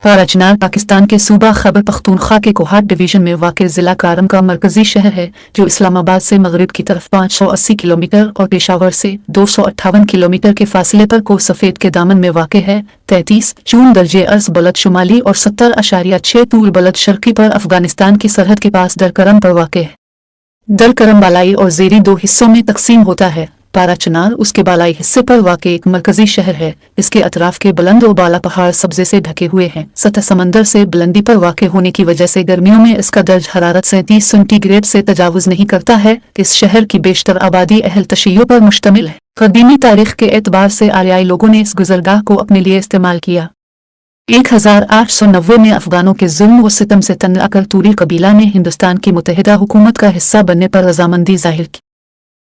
पाराचनार पाकिस्तान के सूबा खैबर पख्तूनख्वा के कोहाट डिवीजन में वाक़ ज़िला कारम का मरकजी शहर है, जो इस्लामाबाद से मगरिब की तरफ 580 किलोमीटर और पेशावर से 258 किलोमीटर के फासले पर को सफ़ेद के दामन में वाक़ है। 33 जून दर्जे अर्ज़ बलद शुमाली और 70.6 तूल बलद शर्क़ी पर अफ़गानिस्तान की सरहद के पास दरकरम पर वाक़ है। दरकरम बालाई और ज़ेरी दो हिस्सों में तकसीम होता है। पाराचनार उसके बालाई हिस्से पर वाक़ एक मरकजी शहर है। इसके अतराफ के बुलंद और बाला पहाड़ सब्जे से ढके हुए हैं। सतह समंदर से बुलंदी पर वाक़ होने की वजह से गर्मियों में इसका दर्ज हरारत 37 सेंटीग्रेड से तजावुज़ नहीं करता है। इस शहर की बेशतर आबादी अहल तशय्यो पर मुश्तमिल है। क़दीमी तारीख़ के एतबार से आर्याई लोगों ने इस गुज़रगाह को अपने लिए इस्तेमाल किया। 1890 में अफ़गानों के जुल्म व सितम से तंग आकर तूरी कबीला ने हिंदुस्तान की मुत्तहिदा हुकूमत का हिस्सा बनने पर रजामंदी ज़ाहिर की।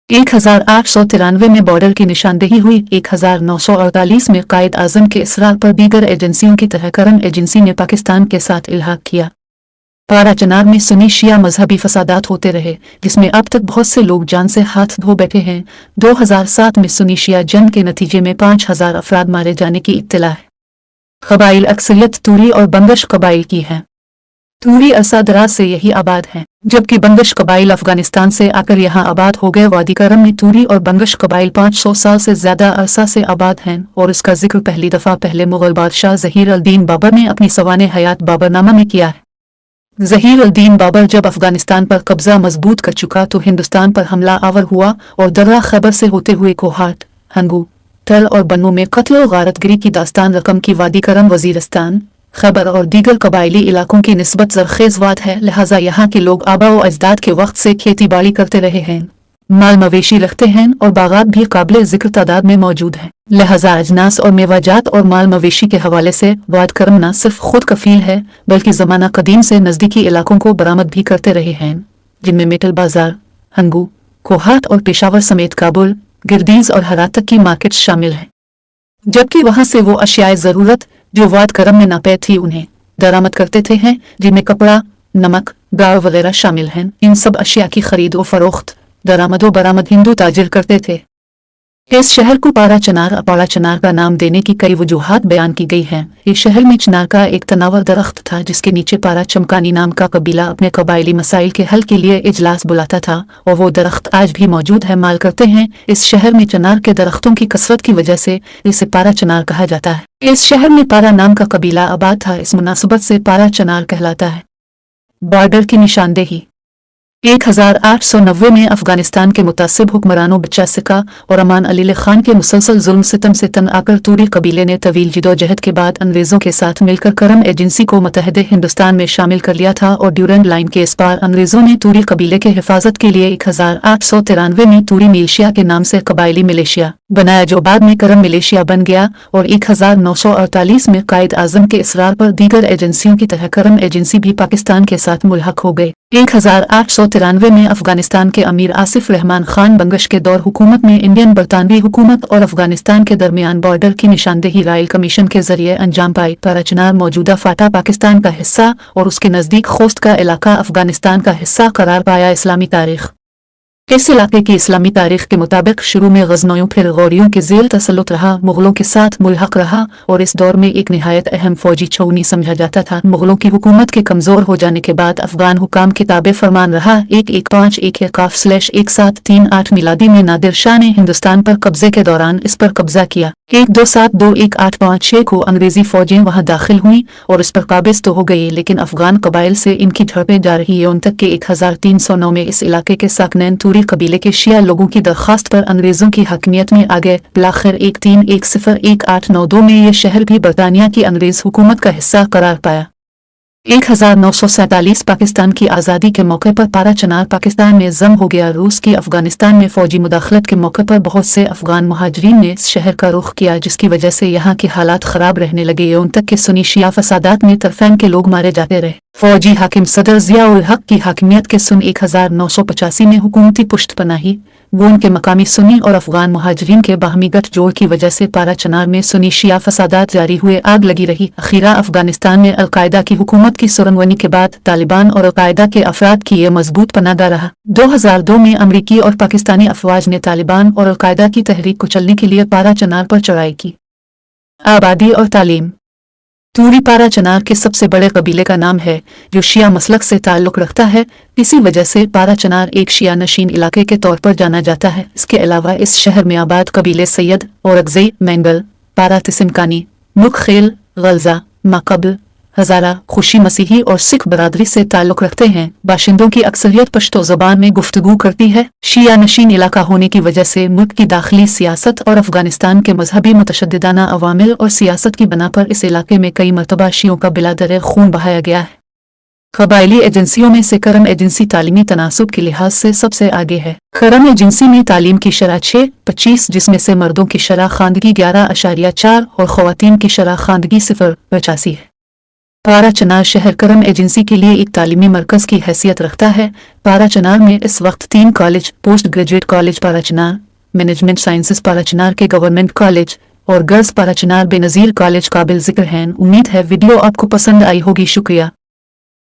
1893 में बॉर्डर की निशानदेही हुई। 1948 में कायद आज़म के इसरार पर दीगर एजेंसियों की तरह करम एजेंसी ने पाकिस्तान के साथ इल्हाक किया। पाराचनार में सुन्नी शिया मजहबी फसादात होते रहे, जिसमें अब तक बहुत से लोग जान से हाथ धो बैठे हैं। 2007 में सुन्नी शिया जंग के नतीजे में 5000 अफराद मारे जाने की इत्तला है। कबाइल अक्सरियत तूरी और बंगश कबाइल की है। तूरी अरसा दराज से यही आबाद हैं, जबकि बंगश कबाइल अफगानिस्तान से आकर यहाँ आबाद हो गए। वादी करम में तूरी और बंगश कबाइल 500 साल से ज्यादा अरसा से आबाद हैं, और इसका जिक्र पहली दफा पहले मुगल बादशाह ज़हीर अल-दीन बाबर ने अपनी सवाने हयात बाबरनामा में किया है। ज़हीर अल-दीन बाबर जब अफगानिस्तान पर कब्जा मजबूत कर चुका तो हिंदुस्तान पर हमला आवर हुआ और दर्रा खैबर से होते हुए कोहाट, हंगू, तल और बन्नू में कत्ल और गारतगिरी की दास्तान रकम की। वादी करम वजीरिस्तान, खैबर और दीगर कबायली इलाकों की निस्बत ज़रख़ेज़ वाद है, लिहाजा यहाँ के लोग आबा व अजदाद के वक्त से खेती बाड़ी करते रहे हैं, माल मवेशी रखते हैं और बागात भी काबिल ज़िक्र तादाद में मौजूद हैं। लिहाजा अजनास और मेवाजात और माल मवेशी के हवाले से वाद करम न सिर्फ खुद कफील है, बल्कि ज़माना कदीम से नज़दीकी इलाकों को बरामद भी करते रहे हैं, जिनमें मेटल बाजार, हंगू, कोहाट और पेशावर समेत काबुल, गिरदीज और हरात तक की मार्केट्स शामिल हैं। जबकि वहाँ से वो अशियाए ज़रूरत जो वाद करम में नापैद थी उन्हें दरामद करते थे हैं, जिनमें कपड़ा, नमक, दाल वगैरह शामिल हैं। इन सब अशिया की खरीद व फरोख्त, दरामद व बरामद हिंदू ताजिर करते थे। इस शहर को पाराचनार का नाम देने की कई वजूहात बयान की गई हैं। इस शहर में चिनार का एक तनावर दरख्त था, जिसके नीचे पारा चमकानी नाम का कबीला अपने कबायली मसाइल के हल के लिए इजलास बुलाता था, और वो दरख्त आज भी मौजूद है। माल करते हैं। इस शहर में चिनार के दरख्तों की कसरत की वजह से इसे पारा चनार कहा जाता है। इस शहर में पारा नाम का कबीला आबाद था, इस मुनासबत से पारा चनार कहलाता है। बॉर्डर की निशानदेही 1890 में अफगानिस्तान के मुतासिब हुक्मरानों बच्चा सिका और अमान अली खान के मुसलसल जुल्म सितम से तंग आकर तूरी कबीले ने तवील जिदोजहद के बाद अंग्रेजों के साथ मिलकर करम एजेंसी को मुत्तहिदे हिंदुस्तान में शामिल कर लिया था, और ड्यूरेंड लाइन के इस पार अंग्रेजों ने तूरी कबीले के हिफाजत के लिए 1893 में तूरी मिलिशिया के नाम से कबायली मिलिशिया बनाया, जो बाद में करम मिलिशिया बन गया, और 1948 में कायद आज़म के इसरार पर दीगर एजेंसियों की तरह करम एजेंसी भी पाकिस्तान के साथ मुल्हक हो गई। 1893 में अफगानिस्तान के अमीर आसिफ रहमान खान बंगश के दौर हुकूमत में इंडियन बरतानवी हुकूमत और अफगानिस्तान के दरमियान बॉर्डर की निशानदेही रायल कमीशन के जरिए अंजाम पाई। पाराचनार मौजूदा फाटा पाकिस्तान का हिस्सा और उसके नज़दीक खोस्त का इलाका अफगानिस्तान का हिस्सा करार पाया। इस्लामी तारीख इस इलाके की इस्लामी तारीख के मुताबिक शुरू में गज़नोयों फिर गौरियों के ज़ेल तसल्लुत रहा, मुग़लों के साथ मुल्हक रहा, और इस दौर में एक निहायत अहम फौजी छौनी समझा जाता था। मुग़लों की हुकूमत के कमज़ोर हो जाने के बाद अफ़गान हुकाम के ताबे फरमान रहा। 1151-1738 मिलादी में नादिर शाह ने हिंदुस्तान पर कब्जे के दौरान इस पर कब्जा किया। 1272-1856 को अंग्रेज़ी फ़ौजें वहाँ दाखिल हुई और इस पर काबिज़ तो हो गई, लेकिन अफ़गान कबाइल से इनकी झड़पें जा रही है। उन तक के 1309 में इस इलाके के साकनैन तूरी कबीले के शिया लोगों की दरख्वास्त पर अंग्रेजों की हकमियत में आ गए। बिलाखिर 1310-1892 में यह शहर भी बरतानिया की अंग्रेज हुकूमत का हिस्सा करार पाया। 1947 पाकिस्तान की आज़ादी के मौके पर पाराचनार पाकिस्तान में जम हो गया। रूस की अफगानिस्तान में फौजी मुदाखलत के मौके पर बहुत से अफगान मुहाजिरीन ने इस शहर का रुख किया, जिसकी वजह से यहाँ के हालात खराब रहने लगे। उन तक के सुन्नी शिया फसादात में तरफैन के लोग मारे जाते रहे। फौजी हाकिम सदर ज़िया उल हक की हाकिमियत के सन 1985 में हुकूमती पुश्तपनाही वो उनके मकामी सुन्नी और अफगान मुहाजिरीन के बाहमी गठजोड़ की वजह से पाराचनार में सुन्नी शिया फसादात जारी हुए, आग लगी रही। अखीरा अफगानिस्तान में अलकायदा की हुकूमत की सुरंगवनी के बाद तालिबान और अलकायदा के अफराद की ये मजबूत पनादा रहा। 2002 में अमरीकी और पाकिस्तानी अफवाज ने तालिबान और अलकायदा की तहरीक को चलने के लिए पाराचनार पर चढ़ाई की। आबादी और तालीम तूरी पारा चनार के सबसे बड़े कबीले का नाम है जो शिया मसलक से ताल्लुक रखता है। इसी वजह से पारा चनार एक शिया नशीन इलाके के तौर पर जाना जाता है। इसके अलावा इस शहर में आबाद कबीले सैयद, औरकज़ई, मैंगल, पारा तिसिमकानी, मुखखेल, गलजा, माकबल, हजारा, खुशी मसीही और सिख बरादरी से ताल्लुक रखते हैं। बाशिंदों की अक्सरियत पश्तो ज़बान में गुफ्तगू करती है। शिया नशीन इलाका होने की वजह से मुल्क की दाखिली सियासत और अफगानिस्तान के मजहबी मुतशद्दिदाना अवामिल और सियासत की बना पर इस इलाके में कई मरतबा शियों का बिलादर खून बहाया गया है। कबायली एजेंसियों में से करम एजेंसी तालीमी तनासुब के लिहाज से सबसे आगे है। करम एजेंसी में तालीम की शरह 6.25 जिसमें से मर्दों की शरह खानदगी 11.4 और ख़वातीन की शरह खानदगी 0.85 है। पारा चनार शहर करम एजेंसी के लिए एक तालीमी मरकज की हैसियत रखता है। पारा चनार में इस वक्त 3 कॉलेज, पोस्ट ग्रेजुएट कॉलेज पारा चनार, मैनेजमेंट साइंसेज पारा चनार के गवर्नमेंट कॉलेज और गर्ल्स पारा चनार बेनज़ीर कॉलेज काबिल जिक्र हैं। उम्मीद है वीडियो आपको पसंद आई होगी। शुक्रिया।